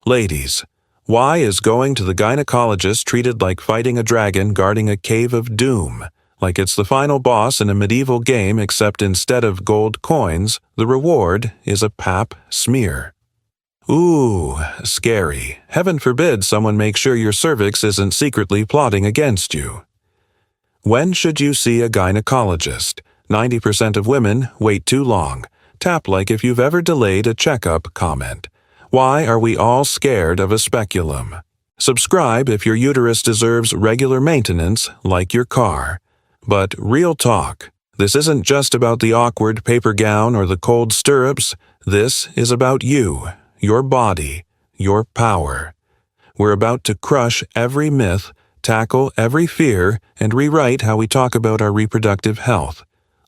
Ladies, why is going to the gynecologist treated like fighting a dragon guarding a cave of doom? Like it's the final boss in a medieval game, except instead of gold coins, the reward is a pap smear. Ooh, scary. Heaven forbid someone makes sure your cervix isn't secretly plotting against you. When should you see a gynecologist? 90% of women wait too long. Tap like if you've ever delayed a checkup comment. Why are we all scared of a speculum? Subscribe if your uterus deserves regular maintenance like your car. But real talk, this isn't just about the awkward paper gown or the cold stirrups. This is about you, your body, your power. We're about to crush every myth, tackle every fear, and rewrite how we talk about our reproductive health.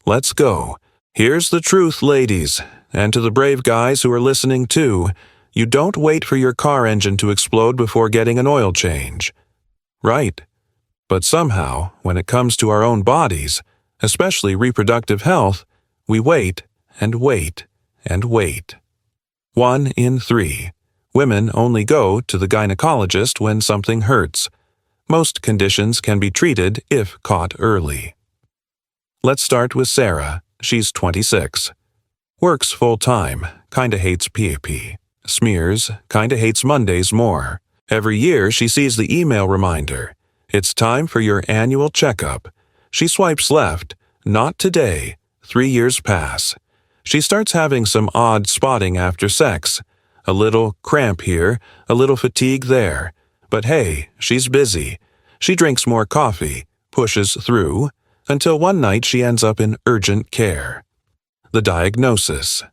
Let's go. Here's the truth, ladies, and to the brave guys who are listening too. You don't wait for your car engine to explode before getting an oil change. Right. But somehow, when it comes to our own bodies, especially reproductive health, we wait and wait and wait. 1 in 3. Women only go to the gynecologist when something hurts. Most conditions can be treated if caught early. Let's start with Sarah. She's 26. Works full-time, kinda hates PAP. Smears, kinda hates Mondays more. Every year she sees the email reminder. It's time for your annual checkup. She swipes left. Not today. 3 years pass. She starts having some odd spotting after sex. A little cramp here, a little fatigue there. But hey, she's busy. She drinks more coffee, pushes through, until one night she ends up in urgent care. The diagnosis: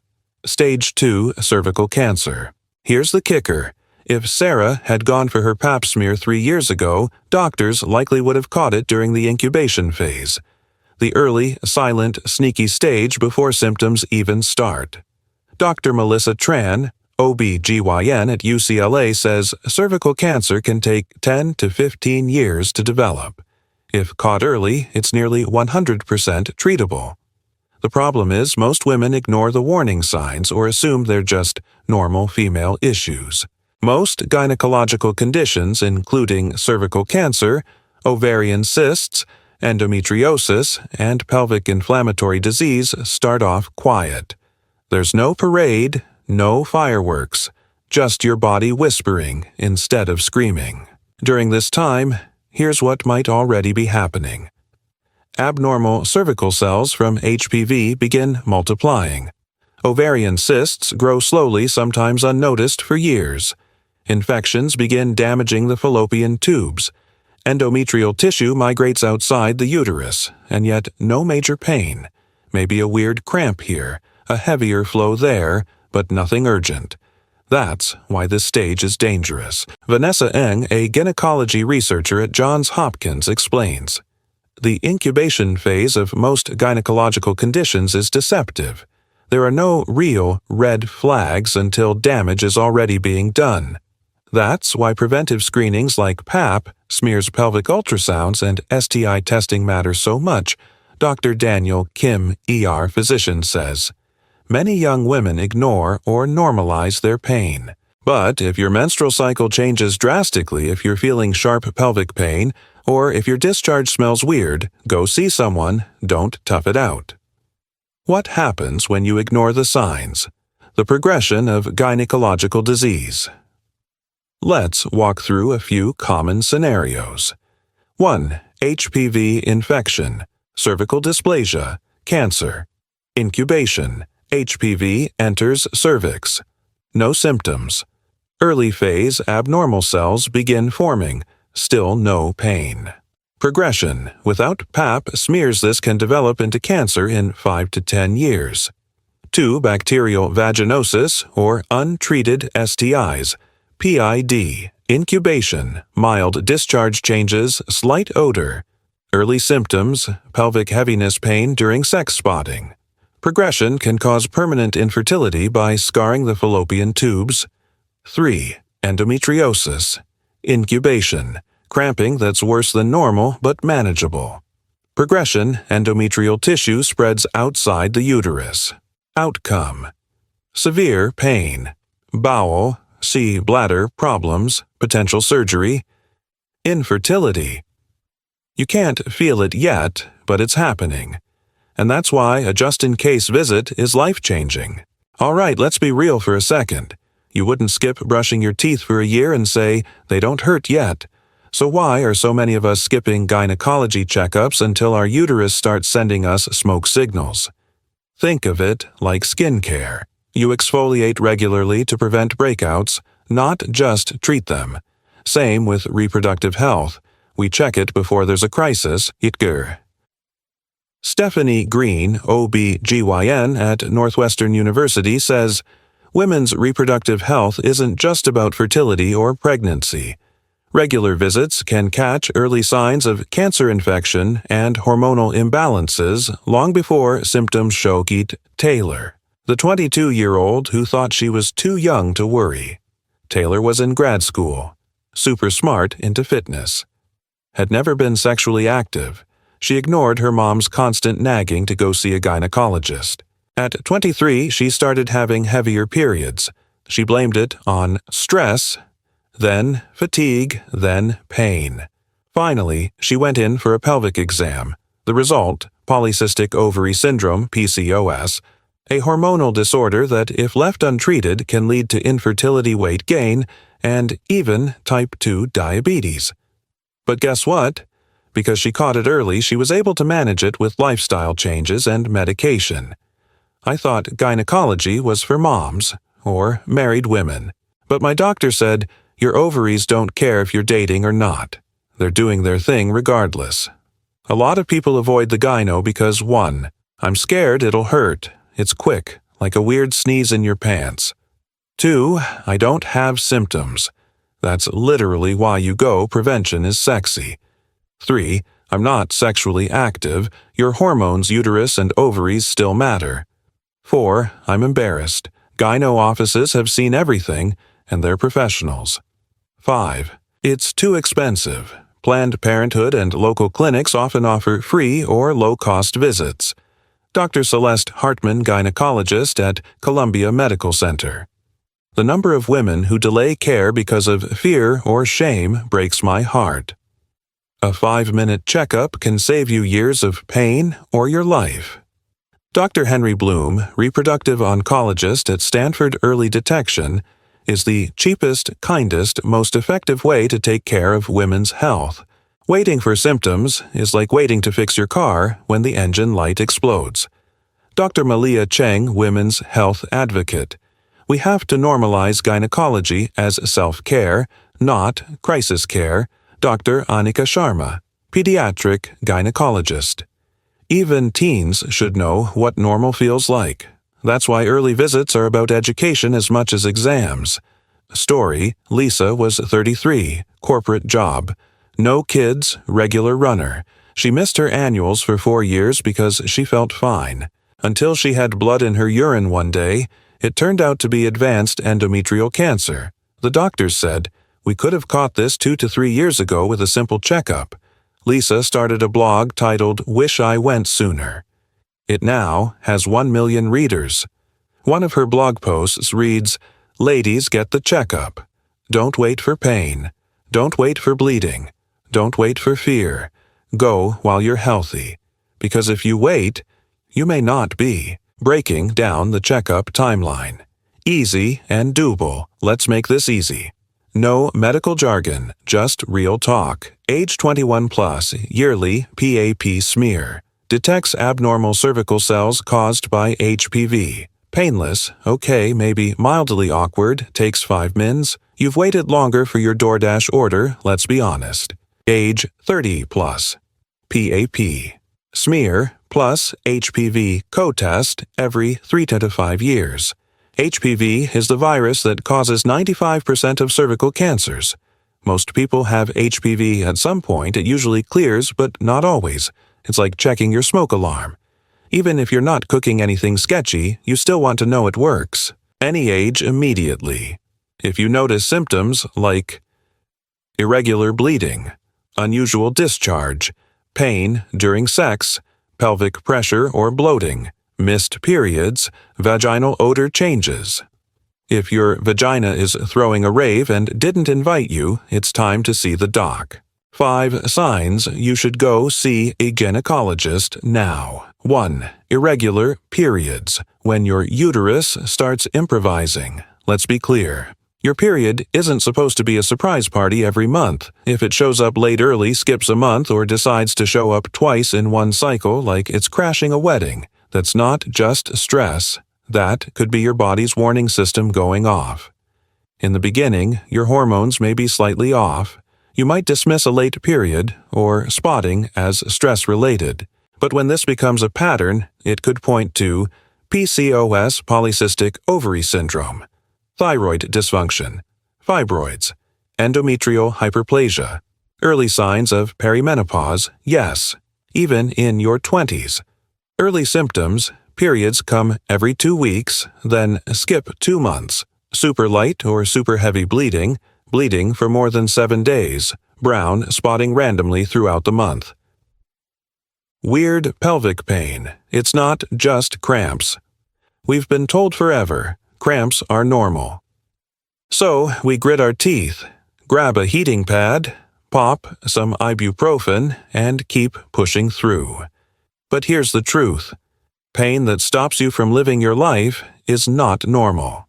Stage 2 cervical cancer. Here's the kicker. If Sarah had gone for her pap smear 3 years ago, doctors likely would have caught it during the incubation phase, the early, silent, sneaky stage before symptoms even start. Dr. Melissa Tran, OB/GYN at UCLA, says cervical cancer can take 10 to 15 years to develop. If caught early, it's nearly 100% treatable. The problem is most women ignore the warning signs or assume they're just normal female issues. Most gynecological conditions, including cervical cancer, ovarian cysts, endometriosis, and pelvic inflammatory disease, start off quiet. There's no parade, no fireworks, just your body whispering instead of screaming. During this time, here's what might already be happening. Abnormal cervical cells from HPV begin multiplying. Ovarian cysts grow slowly, sometimes unnoticed, for years. Infections begin damaging the fallopian tubes. Endometrial tissue migrates outside the uterus, and yet no major pain. Maybe a weird cramp here, a heavier flow there, but nothing urgent. That's why this stage is dangerous. Vanessa Ng, a gynecology researcher at Johns Hopkins, explains. The incubation phase of most gynecological conditions is deceptive. There are no real red flags until damage is already being done. That's why preventive screenings like pap, smears, pelvic ultrasounds, and STI testing matter so much, Dr. Daniel Kim, ER physician, says. Many young women ignore or normalize their pain. But if your menstrual cycle changes drastically, if you're feeling sharp pelvic pain, or if your discharge smells weird, go see someone, don't tough it out. What happens when you ignore the signs? The progression of gynecological disease. Let's walk through a few common scenarios. 1. HPV infection, cervical dysplasia, cancer. Incubation, HPV enters cervix. No symptoms. Early phase abnormal cells begin forming, still no pain. Progression, without pap smears, this can develop into cancer in 5 to 10 years. 2. Bacterial vaginosis or untreated STIs. PID, incubation, mild discharge changes, slight odor. Early symptoms, pelvic heaviness, pain during sex spotting. Progression can cause permanent infertility by scarring the fallopian tubes. 3. Endometriosis, incubation, cramping that's worse than normal but manageable. Progression, endometrial tissue spreads outside the uterus. Outcome: severe pain, bowel, See bladder problems, potential surgery. Infertility. You can't feel it yet, but it's happening. And that's why a just-in-case visit is life-changing. All right, let's be real for a second. You wouldn't skip brushing your teeth for a year and say, they don't hurt yet. So why are so many of us skipping gynecology checkups until our uterus starts sending us smoke signals? Think of it like skincare. You exfoliate regularly to prevent breakouts, not just treat them. Same with reproductive health. We check it before there's a crisis. Stephanie Green, OB/GYN at Northwestern University, says, women's reproductive health isn't just about fertility or pregnancy. Regular visits can catch early signs of cancer infection and hormonal imbalances long before symptoms show. Taylor, the 22-year-old who thought she was too young to worry. Taylor was in grad school, super smart into fitness. Had never been sexually active. She ignored her mom's constant nagging to go see a gynecologist. At 23, she started having heavier periods. She blamed it on stress, then fatigue, then pain. Finally, she went in for a pelvic exam. The result, polycystic ovary syndrome, PCOS, a hormonal disorder that, if left untreated, can lead to infertility, weight gain, and even type 2 diabetes. But guess what? Because she caught it early, she was able to manage it with lifestyle changes and medication. I thought gynecology was for moms or married women. But my doctor said, your ovaries don't care if you're dating or not. They're doing their thing regardless. A lot of people avoid the gyno because 1. I'm scared it'll hurt. It's quick, like a weird sneeze in your pants. 2. I don't have symptoms. That's literally why you go. Prevention is sexy. 3. I'm not sexually active. Your hormones, uterus, and ovaries still matter. 4. I'm embarrassed. Gyno offices have seen everything, and they're professionals. 5. It's too expensive. Planned Parenthood and local clinics often offer free or low-cost visits. Dr. Celeste Hartman, gynecologist at Columbia Medical Center. The number of women who delay care because of fear or shame breaks my heart. A 5-minute checkup can save you years of pain or your life. Dr. Henry Bloom, reproductive oncologist at Stanford Early Detection, is the cheapest, kindest, most effective way to take care of women's health. Waiting for symptoms is like waiting to fix your car when the engine light explodes. Dr. Malia Cheng, women's health advocate. We have to normalize gynecology as self-care, not crisis care. Dr. Anika Sharma, pediatric gynecologist. Even teens should know what normal feels like. That's why early visits are about education as much as exams. Story, Lisa was 33, corporate job. No kids, regular runner. She missed her annuals for 4 years because she felt fine. Until she had blood in her urine one day, it turned out to be advanced endometrial cancer. The doctors said, we could have caught this 2 to 3 years ago with a simple checkup. Lisa started a blog titled Wish I Went Sooner. It now has 1 million readers. One of her blog posts reads, ladies, get the checkup. Don't wait for pain. Don't wait for bleeding. Don't wait for fear. Go while you're healthy. Because if you wait, you may not be. Breaking down the checkup timeline. Easy and doable. Let's make this easy. No medical jargon, just real talk. Age 21 plus, yearly PAP smear. Detects abnormal cervical cells caused by HPV. Painless, okay, maybe mildly awkward, takes 5 mins. You've waited longer for your DoorDash order, let's be honest. Age 30 plus. PAP. Smear plus HPV co-test every 3 to 5 years. HPV is the virus that causes 95% of cervical cancers. Most people have HPV at some point. It usually clears, but not always. It's like checking your smoke alarm. Even if you're not cooking anything sketchy, you still want to know it works. Any age immediately. If you notice symptoms like irregular bleeding, unusual discharge, pain during sex, pelvic pressure or bloating, missed periods, vaginal odor changes. If your vagina is throwing a rave and didn't invite you, it's time to see the doc. 5 signs you should go see a gynecologist now. 1. Irregular periods. When your uterus starts improvising. Let's be clear. Your period isn't supposed to be a surprise party every month. If it shows up late early, skips a month, or decides to show up twice in one cycle like it's crashing a wedding, that's not just stress. That could be your body's warning system going off. In the beginning, your hormones may be slightly off. You might dismiss a late period or spotting as stress-related. But when this becomes a pattern, it could point to PCOS, polycystic ovary syndrome, thyroid dysfunction, fibroids, endometrial hyperplasia, early signs of perimenopause, yes, even in your 20s. Early symptoms, periods come every 2 weeks, then skip 2 months. Super light or super heavy bleeding, bleeding for more than 7 days, brown spotting randomly throughout the month. Weird pelvic pain. It's not just cramps. We've been told forever, cramps are normal. So we grit our teeth, grab a heating pad, pop some ibuprofen, and keep pushing through. But here's the truth. Pain that stops you from living your life is not normal.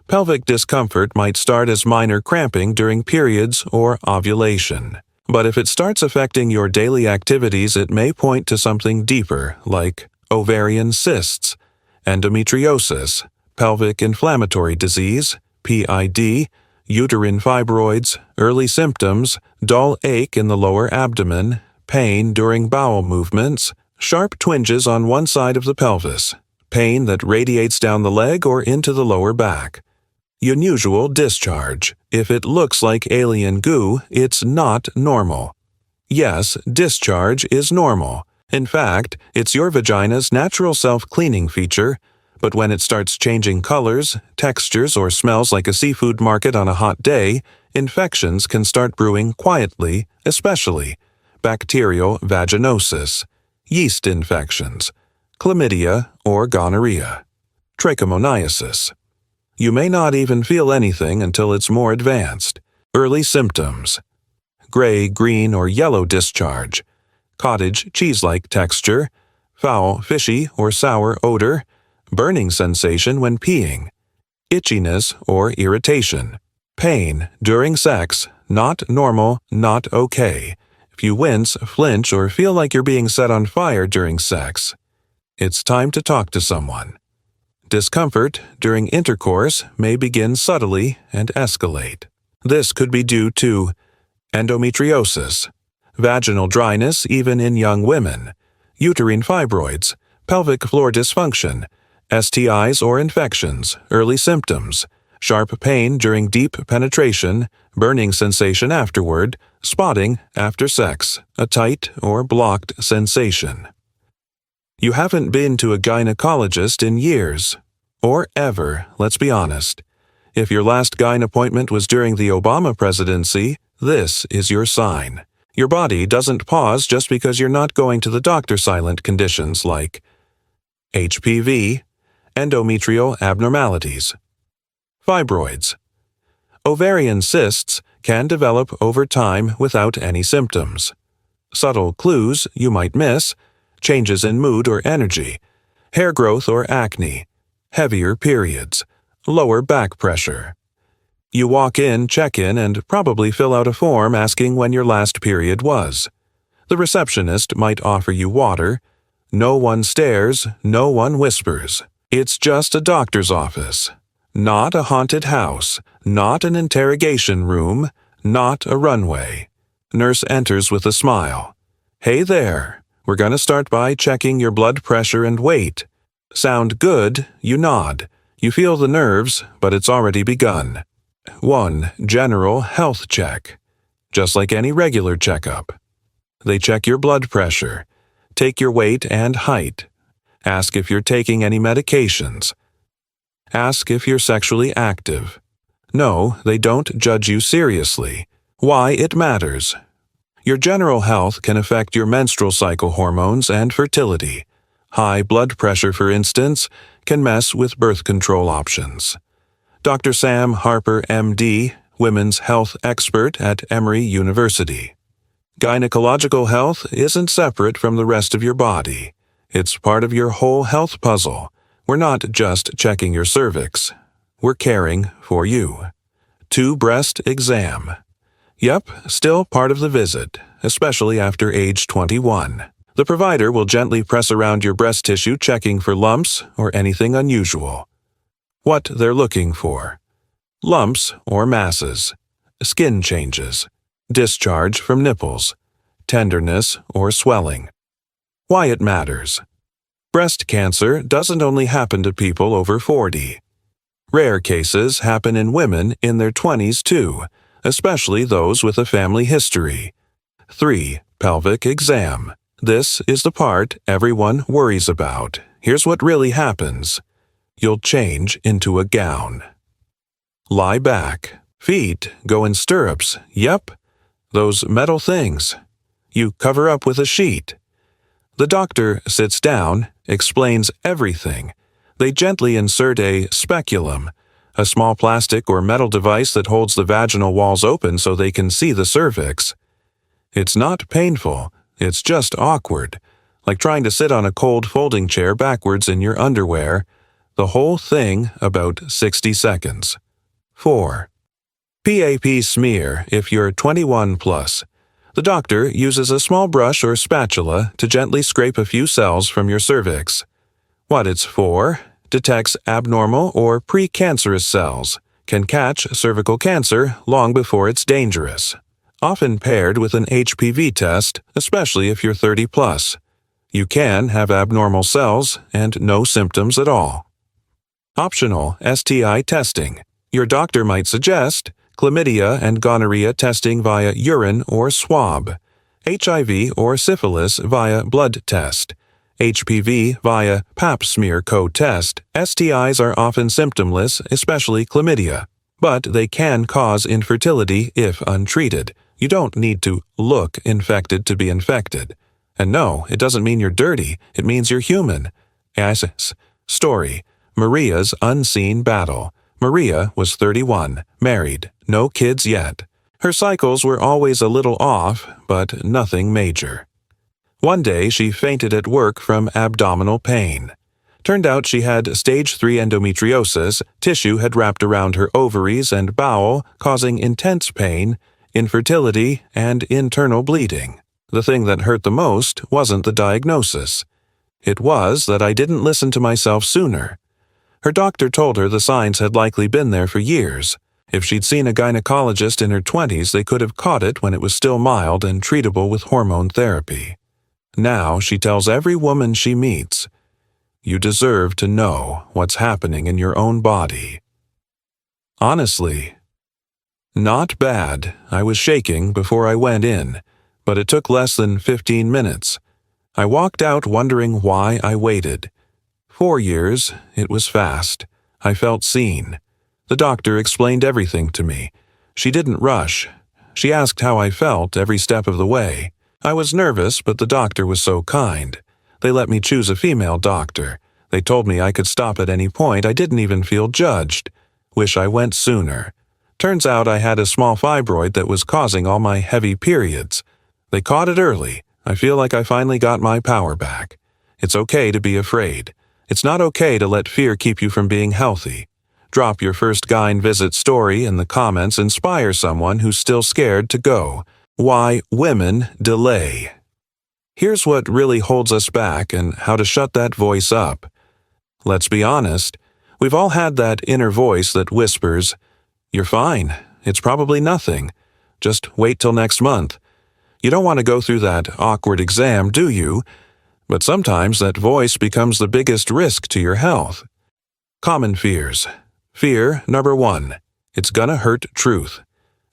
Pelvic discomfort might start as minor cramping during periods or ovulation. But if it starts affecting your daily activities, it may point to something deeper, like ovarian cysts, endometriosis, pelvic inflammatory disease, PID, uterine fibroids, early symptoms, dull ache in the lower abdomen, pain during bowel movements, sharp twinges on one side of the pelvis, pain that radiates down the leg or into the lower back. Unusual discharge. If it looks like alien goo, it's not normal. Yes, discharge is normal. In fact, it's your vagina's natural self-cleaning feature, but when it starts changing colors, textures, or smells like a seafood market on a hot day, infections can start brewing quietly, especially bacterial vaginosis, yeast infections, chlamydia or gonorrhea, trichomoniasis. You may not even feel anything until it's more advanced. Early symptoms: gray, green, or yellow discharge, cottage cheese-like texture, foul, fishy, or sour odor, burning sensation when peeing, itchiness or irritation, pain during sex, not normal, not okay. If you wince, flinch, or feel like you're being set on fire during sex, it's time to talk to someone. Discomfort during intercourse may begin subtly and escalate. This could be due to endometriosis, vaginal dryness even in young women, uterine fibroids, pelvic floor dysfunction, STIs or infections, early symptoms, sharp pain during deep penetration, burning sensation afterward, spotting after sex, a tight or blocked sensation. You haven't been to a gynecologist in years. Or ever, let's be honest. If your last gyne appointment was during the Obama presidency, this is your sign. Your body doesn't pause just because you're not going to the doctor. Silent conditions like HPV, endometrial abnormalities, fibroids. Ovarian cysts can develop over time without any symptoms. Subtle clues you might miss: changes in mood or energy, hair growth or acne, heavier periods, lower back pressure. You walk in, check in, and probably fill out a form asking when your last period was. The receptionist might offer you water. No one stares, no one whispers. It's just a doctor's office. Not a haunted house, not an interrogation room, not a runway. Nurse enters with a smile. Hey there, we're gonna start by checking your blood pressure and weight. Sound good, you nod. You feel the nerves, but it's already begun. 1. General health check. Just like any regular checkup. They check your blood pressure, take your weight and height, ask if you're taking any medications, ask if you're sexually active. No, they don't judge you seriously. Why it matters. Your general health can affect your menstrual cycle hormones and fertility. High blood pressure, for instance, can mess with birth control options. Dr. Sam Harper, MD, women's health expert at Emory University. Gynecological health isn't separate from the rest of your body. It's part of your whole health puzzle. We're not just checking your cervix. We're caring for you. 2 breast exam. Yep, still part of the visit, especially after age 21. The provider will gently press around your breast tissue checking for lumps or anything unusual. What they're looking for: lumps or masses, skin changes, discharge from nipples, tenderness or swelling. Why it matters. Breast cancer doesn't only happen to people over 40. Rare cases happen in women in their 20s too, especially those with a family history. 3. Pelvic exam. This is the part everyone worries about. Here's what really happens. You'll change into a gown. Lie back. Feet go in stirrups. Yep, those metal things. You cover up with a sheet. The doctor sits down, explains everything. They gently insert a speculum, a small plastic or metal device that holds the vaginal walls open so they can see the cervix. It's not painful, it's just awkward, like trying to sit on a cold folding chair backwards in your underwear. The whole thing about 60 seconds. 4. PAP smear if you're 21 plus. The doctor uses a small brush or spatula to gently scrape a few cells from your cervix. What it's for: detects abnormal or precancerous cells, can catch cervical cancer long before it's dangerous. Often paired with an HPV test, especially if you're 30 plus. You can have abnormal cells and no symptoms at all. Optional STI testing. Your doctor might suggest chlamydia and gonorrhea testing via urine or swab, HIV or syphilis via blood test, HPV via pap smear co-test. STIs are often symptomless, especially chlamydia, but they can cause infertility if untreated. You don't need to look infected to be infected. And no, it doesn't mean you're dirty, it means you're human. Story: Maria's unseen battle. Maria was 31, married, no kids yet. Her cycles were always a little off, but nothing major. One day she fainted at work from abdominal pain. Turned out she had stage 3 endometriosis, tissue had wrapped around her ovaries and bowel, causing intense pain, infertility, and internal bleeding. The thing that hurt the most wasn't the diagnosis. It was that I didn't listen to myself sooner. Her doctor told her the signs had likely been there for years. If she'd seen a gynecologist in her 20s, they could have caught it when it was still mild and treatable with hormone therapy. Now she tells every woman she meets, "You deserve to know what's happening in your own body." Honestly, not bad. I was shaking before I went in, but it took less than 15 minutes. I walked out wondering why I waited. 4 years, it was fast. I felt seen. The doctor explained everything to me. She didn't rush. She asked how I felt every step of the way. I was nervous, but the doctor was so kind. They let me choose a female doctor. They told me I could stop at any point. I didn't even feel judged. Wish I went sooner. Turns out I had a small fibroid that was causing all my heavy periods. They caught it early. I feel like I finally got my power back. It's okay to be afraid. It's not okay to let fear keep you from being healthy. Drop your first gyne visit story in the comments. Inspire someone who's still scared to go. Why women delay. Here's what really holds us back and how to shut that voice up. Let's be honest. We've all had that inner voice that whispers, "You're fine. It's probably nothing. Just wait till next month." You don't want to go through that awkward exam, do you? But sometimes that voice becomes the biggest risk to your health. Common fears. Fear number 1. It's gonna hurt truth.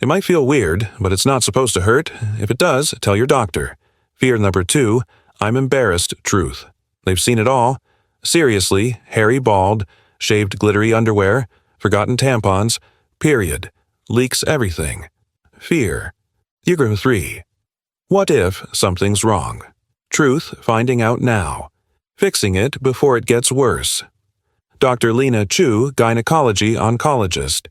It might feel weird, but it's not supposed to hurt. If it does, tell your doctor. Fear number 2. I'm embarrassed truth. They've seen it all. Seriously, hairy bald, shaved glittery underwear, forgotten tampons, period. Leaks everything. Fear. Figure 3. What if something's wrong? Truth, finding out now. Fixing it before it gets worse. Dr. Lena Chu, Gynecology Oncologist.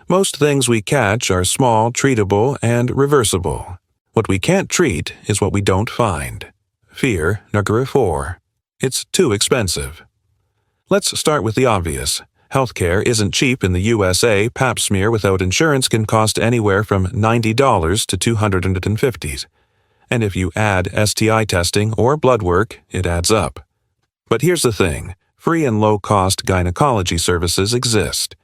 Most things we catch are small, treatable, and reversible. What we can't treat is what we don't find. Fear, number 4. It's too expensive. Let's start with the obvious. Healthcare isn't cheap in the USA. Pap smear without insurance can cost anywhere from $90 to $250. And if you add STI testing or blood work, it adds up. But here's the thing. Free and low-cost gynecology services exist.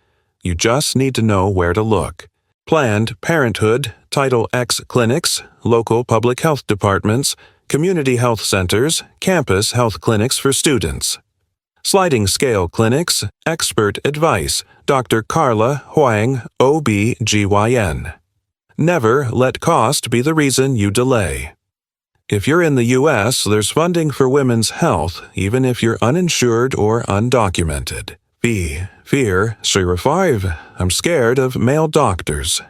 You just need to know where to look. Planned Parenthood, Title X clinics, local public health departments, community health centers, campus health clinics for students. Sliding scale clinics, expert advice, Dr. Carla Huang, OB-GYN. Never let cost be the reason you delay. If you're in the U.S., there's funding for women's health, even if you're uninsured or undocumented. Fear, 5. I'm scared of male doctors.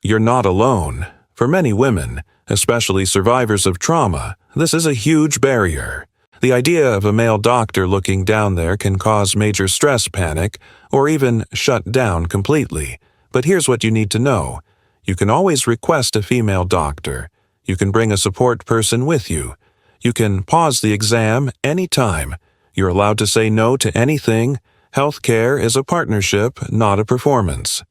You're not alone. For many women, especially survivors of trauma, this is a huge barrier. The idea of a male doctor looking down there can cause major stress panic or even shut down completely. But here's what you need to know. You can always request a female doctor. You can bring a support person with you. You can pause the exam anytime. You're allowed to say no to anything. Healthcare is a partnership, not a performance.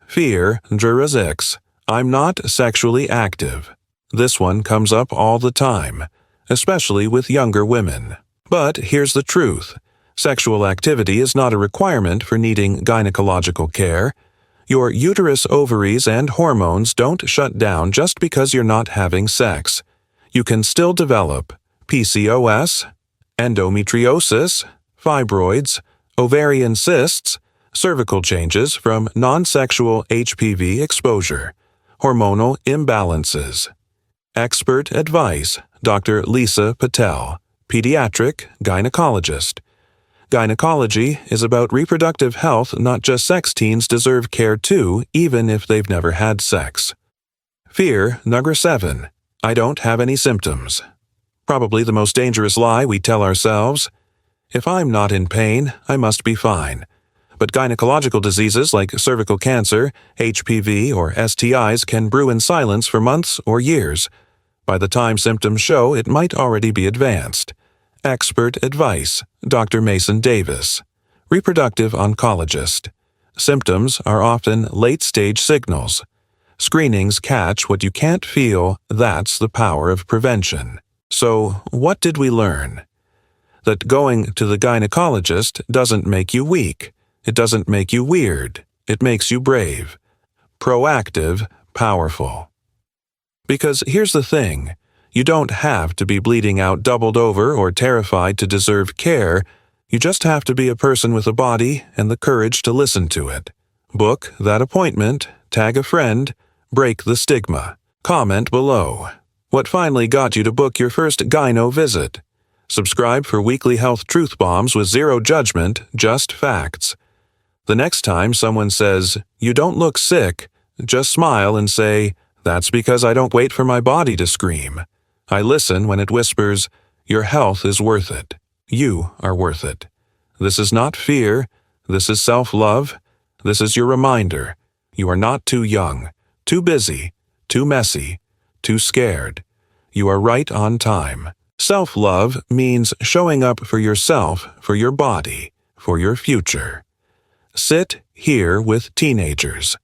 Fear, 6. I'm not sexually active. This one comes up all the time, especially with younger women. But here's the truth. Sexual activity is not a requirement for needing gynecological care. Your uterus, ovaries, and hormones don't shut down just because you're not having sex. You can still develop PCOS, endometriosis, fibroids, ovarian cysts, cervical changes from non-sexual HPV exposure, hormonal imbalances. Expert advice, Dr. Lisa Patel, pediatric gynecologist. Gynecology is about reproductive health, not just sex. Teens deserve care too, even if they've never had sex. Fear, 7. I don't have any symptoms. Probably the most dangerous lie we tell ourselves. If I'm not in pain, I must be fine. But gynecological diseases like cervical cancer, HPV, or STIs can brew in silence for months or years. By the time symptoms show, it might already be advanced. Expert advice, Dr. Mason Davis, reproductive oncologist. Symptoms are often late-stage signals. Screenings catch what you can't feel. That's the power of prevention. So, what did we learn? That going to the gynecologist doesn't make you weak. It doesn't make you weird. It makes you brave, proactive, powerful. Because here's the thing. You don't have to be bleeding out, doubled over, or terrified to deserve care. You just have to be a person with a body and the courage to listen to it. Book that appointment, tag a friend, break the stigma. Comment below. What finally got you to book your first gyno visit? Subscribe for weekly health truth bombs with zero judgment, just facts. The next time someone says, "You don't look sick," just smile and say, "That's because I don't wait for my body to scream. I listen when it whispers, 'Your health is worth it. You are worth it.' This is not fear. This is self-love. This is your reminder. You are not too young, too busy, too messy, too scared. You are right on time. Self-love means showing up for yourself, for your body, for your future. Sit here with teenagers.